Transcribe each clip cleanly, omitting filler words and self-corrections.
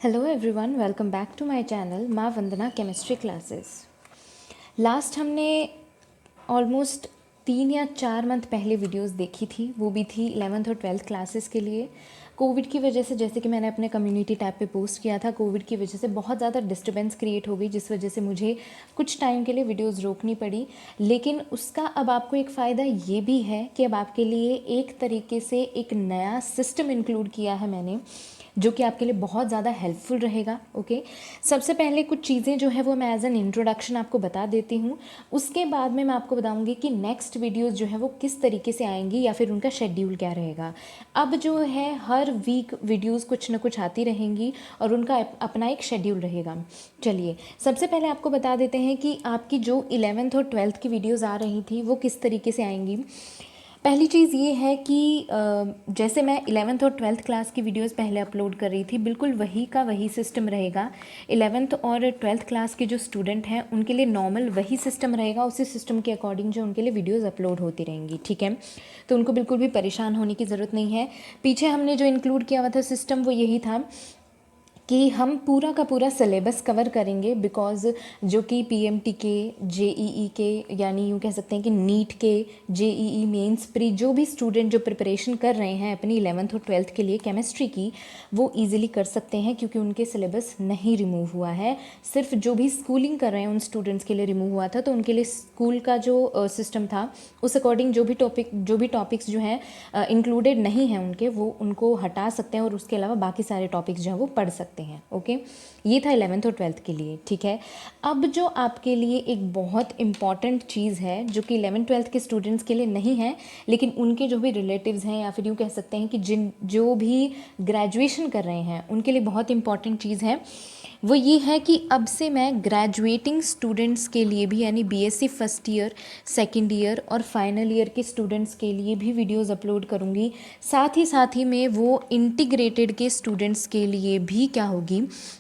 Hello everyone, welcome back to my channel माँ वंदना chemistry classes. Last हमने almost 3 या 4 month पहले वीडियोस देखी थी, वो भी थी 11th और 12th क्लासेस के लिए। कोविड की वजह से, जैसे कि मैंने अपने कम्युनिटी टैब पे पोस्ट किया था, कोविड की वजह से बहुत ज़्यादा डिस्टर्बेंस क्रिएट हो गई, जिस वजह से मुझे कुछ टाइम के लिए वीडियोस रोकनी पड़ी। लेकिन उसका अब आपको एक फ़ायदा ये भी है कि अब आपके लिए एक तरीके से एक नया सिस्टम इंक्लूड किया है मैंने, जो कि आपके लिए बहुत ज़्यादा हेल्पफुल रहेगा। ओके, सबसे पहले कुछ चीज़ें जो है वो मैं एज एन इंट्रोडक्शन आपको बता देती हूँ। उसके बाद में मैं आपको बताऊँगी कि नेक्स्ट वीडियोस जो है वो किस तरीके से आएंगी या फिर उनका शेड्यूल क्या रहेगा। अब जो है हर वीक वीडियोस कुछ ना कुछ आती रहेंगी और उनका अपना एक शेड्यूल रहेगा। चलिए, सबसे पहले आपको बता देते हैं कि आपकी जो 11th और 12th की वीडियोस आ रही थी वो किस तरीके से आएंगी। पहली चीज़ ये है कि जैसे मैं 11th और 12th क्लास की वीडियोस पहले अपलोड कर रही थी, बिल्कुल वही का वही सिस्टम रहेगा। 11th और 12th क्लास के जो स्टूडेंट हैं उनके लिए नॉर्मल वही सिस्टम रहेगा, उसी सिस्टम के अकॉर्डिंग जो उनके लिए वीडियोस अपलोड होती रहेंगी। ठीक है, तो उनको बिल्कुल भी परेशान होने की ज़रूरत नहीं है। पीछे हमने जो इंक्लूड किया हुआ था सिस्टम वो यही था कि हम पूरा का पूरा सिलेबस कवर करेंगे, बिकॉज़ जो कि पीएमटी के, जेईई के, यानी यूँ कह सकते हैं कि नीट के, जेईई मेंस प्री, जो भी स्टूडेंट जो प्रिपरेशन कर रहे हैं अपनी 11th और 12th के लिए केमिस्ट्री की, वो इजीली कर सकते हैं क्योंकि उनके सिलेबस नहीं रिमूव हुआ है। सिर्फ जो भी स्कूलिंग कर रहे हैं उन स्टूडेंट्स के लिए रिमूव हुआ था, तो उनके लिए स्कूल का जो सिस्टम था उस अकॉर्डिंग जो भी टॉपिक्स जो हैं इंक्लूडेड नहीं हैं उनके, वो उनको हटा सकते हैं और उसके अलावा बाकी सारे टॉपिक्स जो हैं वो पढ़ सकते हैं। ओके, ये था 11th और 12th के लिए। ठीक है, अब जो आपके लिए एक बहुत इंपॉर्टेंट चीज़ है जो कि 11th 12th के स्टूडेंट्स के लिए नहीं है, लेकिन उनके जो भी रिलेटिव्स हैं या फिर यूँ कह सकते हैं कि जो भी ग्रेजुएशन कर रहे हैं उनके लिए बहुत इंपॉर्टेंट चीज़ है, वो ये है कि अब से मैं ग्रेजुएटिंग स्टूडेंट्स के लिए भी, यानी BSc first year, second year और फाइनल ईयर के स्टूडेंट्स के लिए भी वीडियोस अपलोड करूँगी। साथ ही में वो इंटीग्रेटेड के स्टूडेंट्स के लिए भी क्या होगी,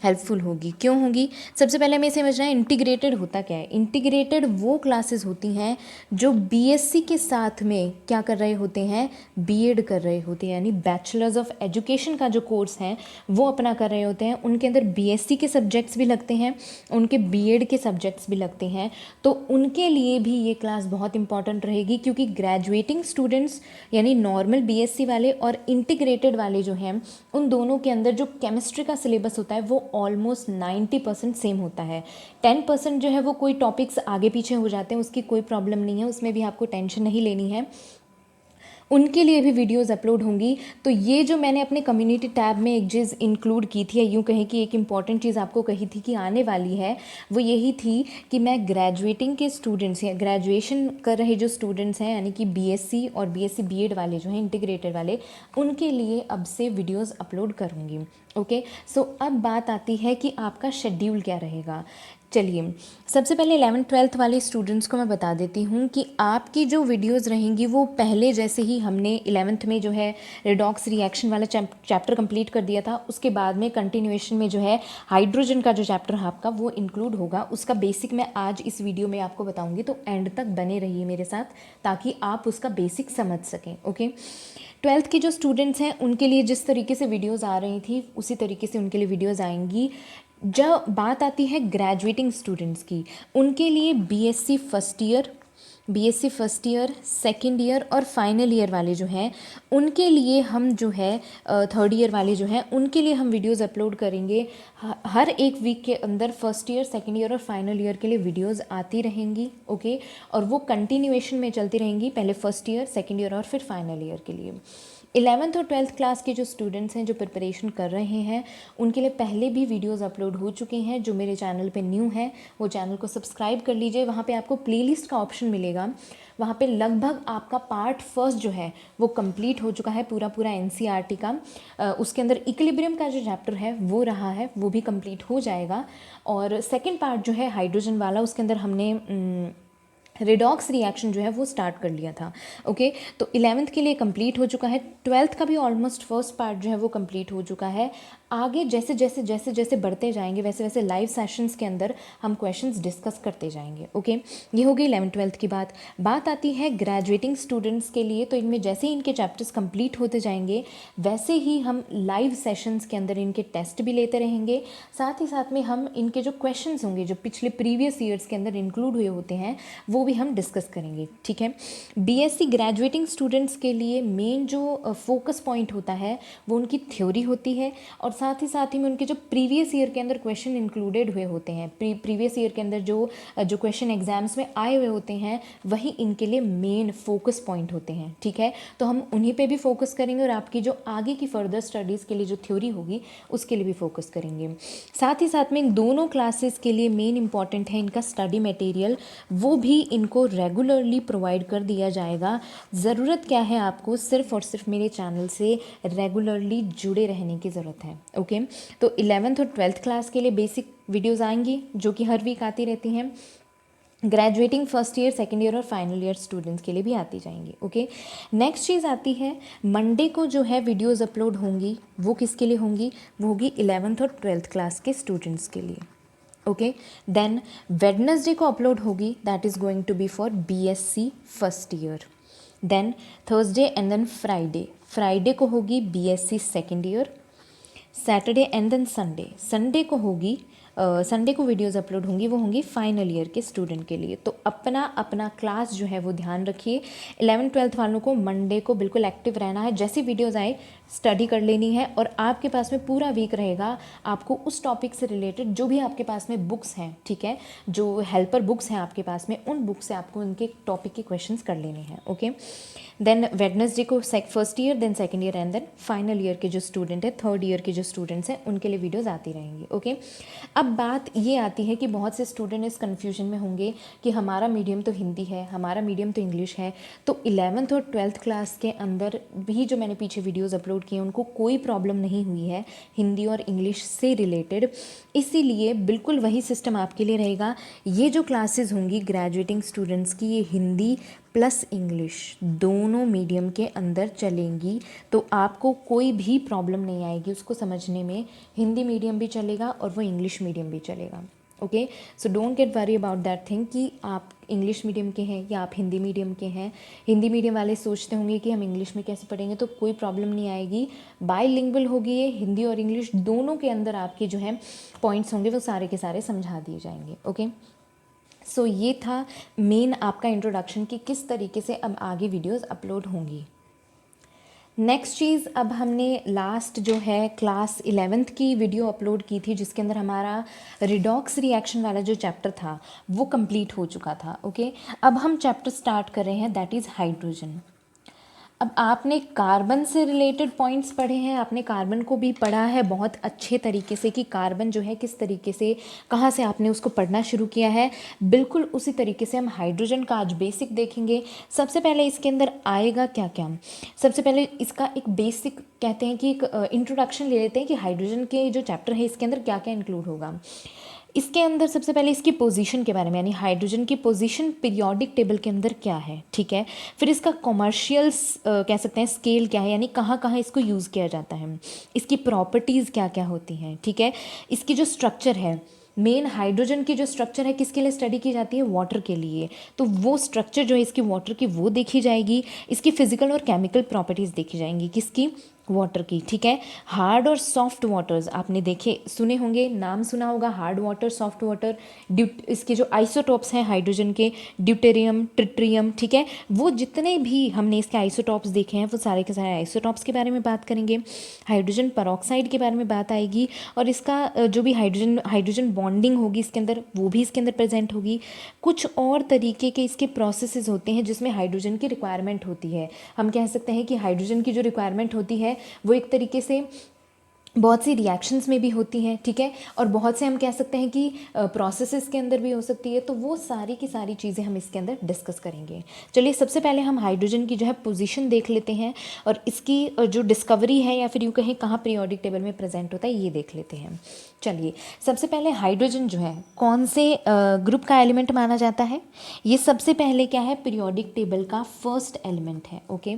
हेल्पफुल होगी। क्यों होगी? सबसे पहले हमें समझना है इंटीग्रेटेड होता क्या है। इंटीग्रेटेड वो क्लासेस होती हैं जो बीएससी के साथ में क्या कर रहे होते हैं, बीएड कर रहे होते हैं, यानी बैचलर्स ऑफ एजुकेशन का जो कोर्स है वो अपना कर रहे होते हैं। उनके अंदर बीएससी के सब्जेक्ट्स भी लगते हैं, उनके बीएड के सब्जेक्ट्स भी लगते हैं, तो उनके लिए भी ये क्लास बहुत इंपॉर्टेंट रहेगी, क्योंकि ग्रेजुएटिंग स्टूडेंट्स यानी नॉर्मल बीएससी वाले और इंटीग्रेटेड वाले जो हैं, उन दोनों के अंदर जो केमिस्ट्री का सिलेबस होता है वो ऑलमोस्ट 90% सेम होता है। 10% जो है वो कोई टॉपिक्स आगे पीछे हो जाते हैं, उसकी कोई प्रॉब्लम नहीं है, उसमें भी आपको टेंशन नहीं लेनी है, उनके लिए भी वीडियोस अपलोड होंगी। तो ये जो मैंने अपने कम्युनिटी टैब में एक चीज़ इंक्लूड की थी, या यूँ कहें कि एक इम्पॉर्टेंट चीज़ आपको कही थी कि आने वाली है, वो यही थी कि मैं ग्रेजुएटिंग के स्टूडेंट्स या ग्रेजुएशन कर रहे जो स्टूडेंट्स हैं, यानी कि बीएससी और बीएससी बीएड वाले जो हैं, इंटीग्रेटेड वाले, उनके लिए अब से वीडियोज़ अपलोड करूँगी। ओके, सो अब बात आती है कि आपका शेड्यूल क्या रहेगा। चलिए, सबसे पहले 11th 12th वाले स्टूडेंट्स को मैं बता देती हूँ कि आपकी जो वीडियोस रहेंगी वो पहले जैसे ही हमने 11th में जो है रिडॉक्स रिएक्शन वाला चैप्टर कंप्लीट कर दिया था, उसके बाद में कंटिन्यूएशन में जो है हाइड्रोजन का जो चैप्टर है आपका वो इंक्लूड होगा। उसका बेसिक मैं आज इस वीडियो में आपको बताऊँगी, तो एंड तक बने रहिए मेरे साथ ताकि आप उसका बेसिक समझ सकें। ओके, 12th के जो स्टूडेंट्स हैं उनके लिए जिस तरीके से वीडियोस आ रही थी उसी तरीके से उनके लिए वीडियोस आएंगी। जब बात आती है ग्रेजुएटिंग स्टूडेंट्स की, उनके लिए BSc first year, second year और फाइनल ईयर वाले जो हैं उनके लिए हम जो है थर्ड ईयर वाले जो हैं उनके लिए हम वीडियोस अपलोड करेंगे। हर एक वीक के अंदर फर्स्ट ईयर, सेकेंड ईयर और फाइनल ईयर के लिए वीडियोस आती रहेंगी। ओके, और वो कंटिन्यूएशन में चलती रहेंगी, पहले फर्स्ट ईयर, सेकेंड ईयर और फिर फाइनल ईयर के लिए। 11th और 12th क्लास के जो स्टूडेंट्स हैं जो प्रिपरेशन कर रहे हैं उनके लिए पहले भी वीडियोस अपलोड हो चुके हैं। जो मेरे चैनल पे न्यू है वो चैनल को सब्सक्राइब कर लीजिए, वहाँ पे आपको प्लेलिस्ट का ऑप्शन मिलेगा, वहाँ पे लगभग आपका पार्ट फर्स्ट जो है वो कंप्लीट हो चुका है, पूरा एनसीईआरटी का। उसके अंदर इक्विलिब्रियम का जो चैप्टर है वो रहा है, वो भी कंप्लीट हो जाएगा। और सेकेंड पार्ट जो है हाइड्रोजन वाला, उसके अंदर हमने रिडॉक्स रिएक्शन जो है वो स्टार्ट कर लिया था। ओके, तो 11th के लिए कंप्लीट हो चुका है, 12th का भी ऑलमोस्ट फर्स्ट पार्ट जो है वो कंप्लीट हो चुका है। आगे जैसे जैसे जैसे जैसे बढ़ते जाएंगे वैसे वैसे लाइव सेशंस के अंदर हम क्वेश्चंस डिस्कस करते जाएंगे। ओके, ये हो गई 11th-12th की बात आती है ग्रेजुएटिंग स्टूडेंट्स के लिए। तो इनमें जैसे ही इनके चैप्टर्स कंप्लीट होते जाएंगे वैसे ही हम लाइव सेशंस के अंदर इनके टेस्ट भी लेते रहेंगे, साथ ही साथ में हम इनके जो क्वेश्चंस होंगे जो पिछले प्रीवियस ईयर्स के अंदर इंक्लूड हुए होते हैं वो भी हम डिस्कस करेंगे। ठीक है, बीएससी ग्रेजुएटिंग स्टूडेंट्स के लिए मेन जो फोकस पॉइंट होता है वो उनकी थ्योरी होती है, और साथ ही में उनके जो प्रीवियस ईयर के अंदर क्वेश्चन इंक्लूडेड हुए होते हैं, प्रीवियस ईयर के अंदर जो क्वेश्चन एग्जाम्स में आए हुए होते हैं वही इनके लिए मेन फोकस पॉइंट होते हैं। ठीक है, तो हम उन्हीं पे भी फोकस करेंगे और आपकी जो आगे की फर्दर स्टडीज़ के लिए जो थ्योरी होगी उसके लिए भी फोकस करेंगे। साथ ही साथ में इन दोनों क्लासेस के लिए मेन इंपॉर्टेंट है इनका स्टडी मटेरियल, वो भी इनको रेगुलरली प्रोवाइड कर दिया जाएगा। ज़रूरत क्या है, आपको सिर्फ और सिर्फ मेरे चैनल से रेगुलरली जुड़े रहने की ज़रूरत है। ओके, तो 11th और 12th क्लास के लिए बेसिक वीडियोज़ आएंगी जो कि हर वीक आती रहती हैं। Graduating first year, second year और फाइनल ईयर स्टूडेंट्स के लिए भी आती जाएंगी। ओके, नेक्स्ट चीज़ आती है मंडे को जो है वीडियोज़ अपलोड होंगी, वो किसके लिए होंगी, वो होगी 11th और 12th क्लास के स्टूडेंट्स के लिए। ओके, देन वेडनेसडे को अपलोड होगी, that is going to be for BSc first year. Then Thursday and then Friday को होगी BSc second year. Saturday and then Sunday को होगी संडे को वीडियोज़ अपलोड होंगी, वो होंगी फाइनल ईयर के स्टूडेंट के लिए। तो अपना अपना क्लास जो है वो ध्यान रखिए। 11th-12th वालों को मंडे को बिल्कुल एक्टिव रहना है, जैसी वीडियोज़ आए स्टडी कर लेनी है, और आपके पास में पूरा वीक रहेगा आपको उस टॉपिक से रिलेटेड जो भी आपके पास में बुक्स हैं, ठीक है, जो हेल्पर बुक्स हैं आपके पास में, उन बुक से आपको उनके टॉपिक के क्वेश्चंस कर लेने हैं। ओके, देन वेडनेसडे को first year, then second year and then final year के जो स्टूडेंट है, थर्ड ईयर के जो स्टूडेंट्स हैं, उनके लिए वीडियोज़ आती रहेंगी। ओके, अब बात ये आती है कि बहुत से स्टूडेंट इस कन्फ्यूजन में होंगे कि हमारा मीडियम तो हिंदी है, हमारा मीडियम तो इंग्लिश है, तो 11th और 12th क्लास के अंदर भी जो मैंने पीछे वीडियोज़ अपलोड किए उनको कोई प्रॉब्लम नहीं हुई है हिंदी और इंग्लिश से रिलेटेड, इसीलिए बिल्कुल वही सिस्टम आपके लिए रहेगा। ये जो क्लासेस होंगी ग्रेजुएटिंग स्टूडेंट्स की, ये हिंदी प्लस इंग्लिश दोनों मीडियम के अंदर चलेंगी, तो आपको कोई भी प्रॉब्लम नहीं आएगी उसको समझने में। हिंदी मीडियम भी चलेगा और वो इंग्लिश मीडियम भी चलेगा। Okay, so don't get worry about that thing कि आप इंग्लिश मीडियम के हैं या आप हिंदी मीडियम के हैं। हिंदी मीडियम वाले सोचते होंगे कि हम इंग्लिश में कैसे पढ़ेंगे, तो कोई प्रॉब्लम नहीं आएगी। बाईलिंगुअल होगी ये, हिंदी और इंग्लिश दोनों के अंदर आपके जो है पॉइंट्स होंगे वो सारे के सारे समझा दिए जाएंगे। ओके, सो ये था मेन आपका इंट्रोडक्शन कि किस तरीके से अब आगे वीडियोस अपलोड होंगी। नेक्स्ट चीज़, अब हमने लास्ट जो है क्लास 11th की वीडियो अपलोड की थी जिसके अंदर हमारा रिडॉक्स रिएक्शन वाला जो चैप्टर था वो कंप्लीट हो चुका था। ओके, अब हम चैप्टर स्टार्ट कर रहे हैं, दैट इज़ हाइड्रोजन। अब आपने कार्बन से रिलेटेड पॉइंट्स पढ़े हैं, आपने कार्बन को भी पढ़ा है बहुत अच्छे तरीके से कि कार्बन जो है किस तरीके से, कहाँ से आपने उसको पढ़ना शुरू किया है, बिल्कुल उसी तरीके से हम हाइड्रोजन का आज बेसिक देखेंगे। सबसे पहले इसके अंदर आएगा क्या क्या, सबसे पहले इसका एक बेसिक कहते हैं कि एक इंट्रोडक्शन ले लेते हैं कि हाइड्रोजन के जो चैप्टर है इसके अंदर क्या क्या इंक्लूड होगा। इसके अंदर सबसे पहले इसकी पोजीशन के बारे में, यानी हाइड्रोजन की पोजीशन पीरियोडिक टेबल के अंदर क्या है, ठीक है। फिर इसका कॉमर्शियल कह सकते हैं स्केल क्या है, यानी कहाँ कहाँ इसको यूज़ किया जाता है, इसकी प्रॉपर्टीज़ क्या क्या होती हैं, ठीक है। इसकी जो स्ट्रक्चर है, मेन हाइड्रोजन की जो स्ट्रक्चर है किसके लिए स्टडी की जाती है, वाटर के लिए, तो वो स्ट्रक्चर जो है इसकी वाटर की वो देखी जाएगी। इसकी फिजिकल और केमिकल प्रॉपर्टीज़ देखी जाएंगी, किसकी, वाटर की, ठीक है। हार्ड और सॉफ्ट वाटर्स आपने देखे सुने होंगे, नाम सुना होगा, हार्ड वाटर, सॉफ्ट वाटर, इसके जो आइसोटॉप्स हैं हाइड्रोजन के, ड्यूटेरियम, ट्रिटियम, ठीक है, वो जितने भी हमने इसके आइसोटॉप्स देखे हैं वो सारे के सारे आइसोटॉप्स के बारे में बात करेंगे। हाइड्रोजन पेरोक्साइड के बारे में बात आएगी, और इसका जो भी हाइड्रोजन बॉन्डिंग होगी इसके अंदर वो भी इसके अंदर प्रेजेंट होगी। कुछ और तरीके के इसके प्रोसेसेस होते हैं जिसमें हाइड्रोजन की रिक्वायरमेंट होती है। हम कह सकते हैं कि हाइड्रोजन की जो रिक्वायरमेंट होती है वो एक तरीके से बहुत सी रिएक्शंस में भी होती हैं, ठीक है, और बहुत से हम कह सकते हैं कि प्रोसेसेस के अंदर भी हो सकती है। तो वो सारी की सारी चीज़ें हम इसके अंदर डिस्कस करेंगे। चलिए सबसे पहले हम हाइड्रोजन की जो है पोजीशन देख लेते हैं और इसकी जो डिस्कवरी है या फिर यूँ कहें कहाँ पीरियोडिक टेबल में प्रेजेंट होता है ये देख लेते हैं। चलिए सबसे पहले हाइड्रोजन जो है कौन से ग्रुप का एलिमेंट माना जाता है? ये सबसे पहले क्या है, पीरियोडिक टेबल का फर्स्ट एलिमेंट है। Okay,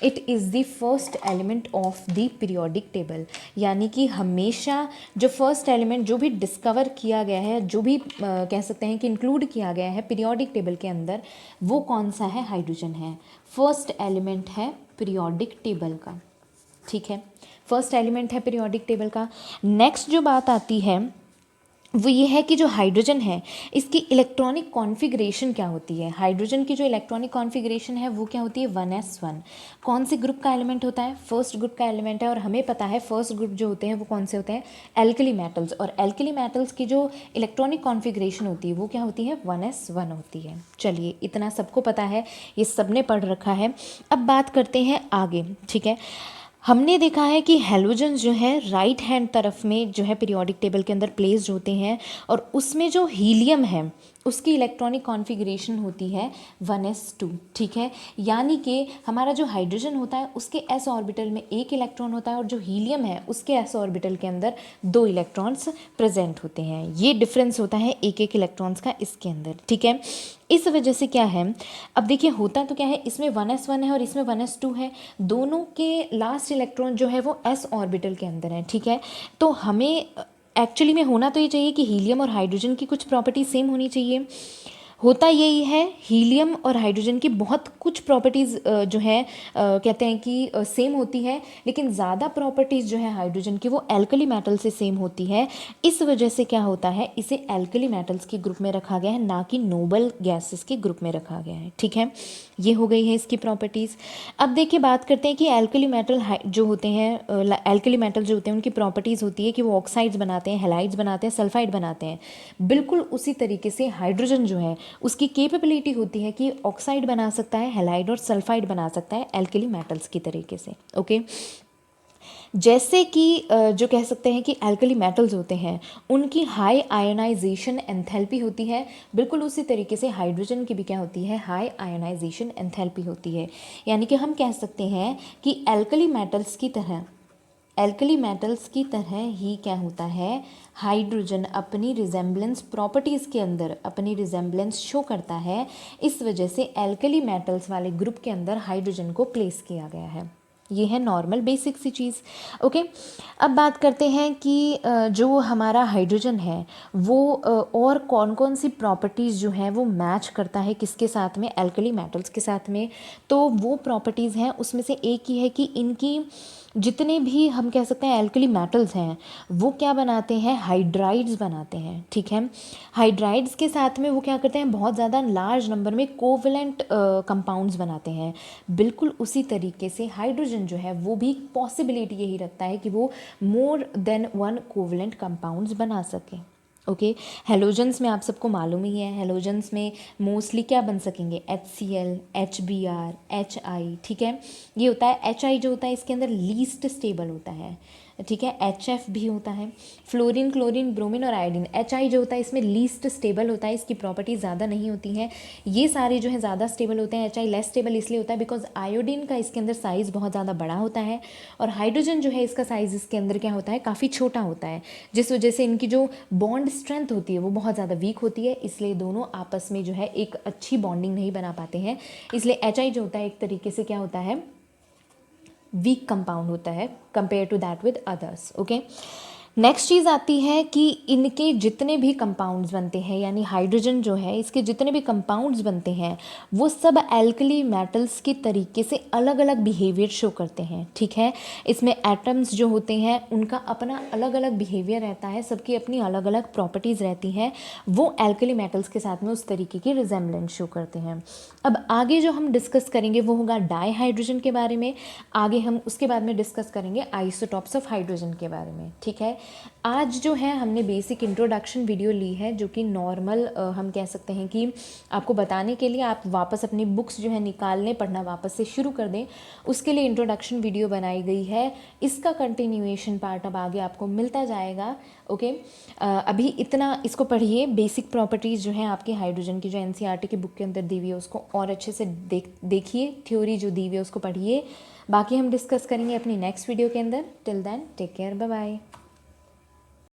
it is the first element of the periodic table, यानी कि हमेशा जो फर्स्ट एलिमेंट जो भी डिस्कवर किया गया है, जो भी कह सकते हैं कि इंक्लूड किया गया है पीरियोडिक टेबल के अंदर, वो कौन सा है? हाइड्रोजन है। फर्स्ट एलिमेंट है पीरियोडिक टेबल का, ठीक है, फर्स्ट एलिमेंट है पीरियोडिक टेबल का। नेक्स्ट जो बात आती है वो ये है कि जो हाइड्रोजन है इसकी इलेक्ट्रॉनिक कॉन्फ़िगरेशन क्या होती है? हाइड्रोजन की जो इलेक्ट्रॉनिक कॉन्फ़िगरेशन है वो क्या होती है? 1s1। कौन से ग्रुप का एलिमेंट होता है? फर्स्ट ग्रुप का एलिमेंट है। और हमें पता है फर्स्ट ग्रुप जो होते हैं वो कौन से होते हैं? Alkali metals. और एल्कली मेटल्स की जो इलेक्ट्रॉनिक कॉन्फ़िगरेशन होती है वो क्या होती है? 1s1 होती है। चलिए इतना सबको पता है, ये सबने पढ़ रखा है। अब बात करते हैं आगे, ठीक है। हमने देखा है कि हेलोजन्स जो है राइट हैंड तरफ में जो है पीरियोडिक टेबल के अंदर प्लेस्ड होते हैं और उसमें जो हीलियम है उसकी इलेक्ट्रॉनिक कॉन्फ़िगरेशन होती है 1s2, ठीक है। यानी कि हमारा जो हाइड्रोजन होता है उसके s ऑर्बिटल में एक इलेक्ट्रॉन होता है और जो हीलियम है उसके s ऑर्बिटल के अंदर 2 इलेक्ट्रॉन्स प्रेजेंट होते हैं। ये डिफरेंस होता है एक एक इलेक्ट्रॉन्स का इसके अंदर, ठीक है। इस वजह से क्या है, अब देखिए होता तो क्या है, इसमें 1s1 है और इसमें 1s2 है, दोनों के लास्ट इलेक्ट्रॉन जो है वो s ऑर्बिटल के अंदर है, ठीक है। तो हमें एक्चुअली में होना तो ये चाहिए कि हीलियम और हाइड्रोजन की कुछ प्रॉपर्टी सेम होनी चाहिए। होता यही है, हीलियम और हाइड्रोजन की बहुत कुछ प्रॉपर्टीज़ जो है कहते हैं कि सेम होती है, लेकिन ज़्यादा प्रॉपर्टीज़ जो है हाइड्रोजन की वो एल्कली मेटल से सेम होती है। इस वजह से क्या होता है, इसे एल्कली मेटल्स के ग्रुप में रखा गया है, ना कि नोबल गैसेस के ग्रुप में रखा गया है, ठीक है। ये हो गई है इसकी प्रॉपर्टीज़। अब देखिए बात करते हैं कि एल्कली मेटल जो होते हैं, एल्कली मेटल जो होते हैं उनकी प्रॉपर्टीज़ होती है कि वो ऑक्साइड्स बनाते हैं, हैलाइड्स बनाते हैं, सल्फाइड बनाते हैं। बिल्कुल उसी तरीके से हाइड्रोजन जो है उसकी कैपेबिलिटी होती है कि ऑक्साइड बना सकता है, हैलाइड और सल्फाइड बना सकता है एल्कली मेटल्स की तरीके से। ओके, जैसे कि जो कह सकते हैं कि एल्कली मेटल्स होते हैं उनकी हाई आयोनाइजेशन एंथैल्पी होती है, बिल्कुल उसी तरीके से हाइड्रोजन की भी क्या होती है? हाई आयोनाइजेशन एंथैल्पी होती है। यानी कि हम कह सकते हैं कि एल्कली मेटल्स की तरह ही क्या होता है, हाइड्रोजन अपनी रिजेम्बलेंस प्रॉपर्टीज़ के अंदर अपनी रिजेम्बलेंस शो करता है। इस वजह से एल्कली मेटल्स वाले ग्रुप के अंदर हाइड्रोजन को प्लेस किया गया है। ये है नॉर्मल बेसिक सी चीज़। ओके, अब बात करते हैं कि जो हमारा हाइड्रोजन है वो और कौन कौन सी प्रॉपर्टीज़ जो हैं वो मैच करता है किसके साथ में? एल्कली मेटल्स के साथ में। तो वो प्रॉपर्टीज़ हैं उसमें से एक ही है कि इनकी जितने भी हम कह सकते हैं एल्कली मेटल्स हैं वो क्या बनाते हैं? हाइड्राइड्स बनाते हैं, ठीक है। हाइड्राइड्स के साथ में वो क्या करते हैं? बहुत ज़्यादा लार्ज नंबर में कोवलेंट कंपाउंड्स बनाते हैं। बिल्कुल उसी तरीके से हाइड्रोजन जो है वो भी पॉसिबिलिटी यही रखता है कि वो मोर देन 1 कोवलेंट कंपाउंड्स बना सके। ओके, हेलोजन्स में आप सबको मालूम ही है, हेलोजन्स में मोस्टली क्या बन सकेंगे? HCl, HBr, HI, ठीक है। ये होता है HI जो होता है इसके अंदर लीस्ट स्टेबल होता है, ठीक है। HF भी होता है, फ्लोरीन, क्लोरीन, ब्रोमीन और आयोडीन। HI जो होता है इसमें लीस्ट स्टेबल होता है, इसकी प्रॉपर्टी ज़्यादा नहीं होती हैं। ये सारे जो है ज़्यादा स्टेबल होते हैं। HI लेस स्टेबल इसलिए होता है बिकॉज आयोडीन का इसके अंदर साइज़ बहुत ज़्यादा बड़ा होता है और हाइड्रोजन जो है इसका साइज़ इसके अंदर क्या होता है? काफ़ी छोटा होता है, जिस वजह से इनकी जो बॉन्ड स्ट्रेंथ होती है वो बहुत ज़्यादा वीक होती है। इसलिए दोनों आपस में जो है एक अच्छी बॉन्डिंग नहीं बना पाते हैं। इसलिए HI जो होता है एक तरीके से क्या होता है? वीक कंपाउंड होता है compare to that with others. Okay, next चीज़ आती है कि इनके जितने भी कंपाउंड्स बनते हैं, यानी हाइड्रोजन जो है इसके जितने भी कंपाउंड्स बनते हैं वो सब एल्कली मेटल्स के तरीके से अलग अलग बिहेवियर शो करते हैं, ठीक है। इसमें एटम्स जो होते हैं उनका अपना अलग अलग बिहेवियर रहता है, सबकी अपनी अलग अलग प्रॉपर्टीज़ रहती हैं, वो एल्कली मेटल्स के साथ में उस तरीके की रिजेम्बलेंस शो करते हैं। अब आगे जो हम डिस्कस करेंगे वो होगा डाई हाइड्रोजन के बारे में। आगे हम उसके बाद में डिस्कस करेंगे आइसोटॉप्स ऑफ हाइड्रोजन के बारे में, ठीक है। आज जो है हमने बेसिक इंट्रोडक्शन वीडियो ली है, जो कि नॉर्मल हम कह सकते हैं कि आपको बताने के लिए आप वापस अपनी बुक्स जो है निकालने, पढ़ना वापस से शुरू कर दें, उसके लिए इंट्रोडक्शन वीडियो बनाई गई है। इसका कंटिन्यूएशन पार्ट अब आगे आपको मिलता जाएगा। ओके, अभी इतना इसको पढ़िए। बेसिक प्रॉपर्टीज़ जो हैं आपके हाइड्रोजन की, जो एनसीईआरटी की बुक के अंदर दी हुई है, उसको और अच्छे से देखिए। थ्योरी जो दी हुई है उसको पढ़िए। बाकी हम डिस्कस करेंगे अपनी नेक्स्ट वीडियो के अंदर। Till then take care, bye bye.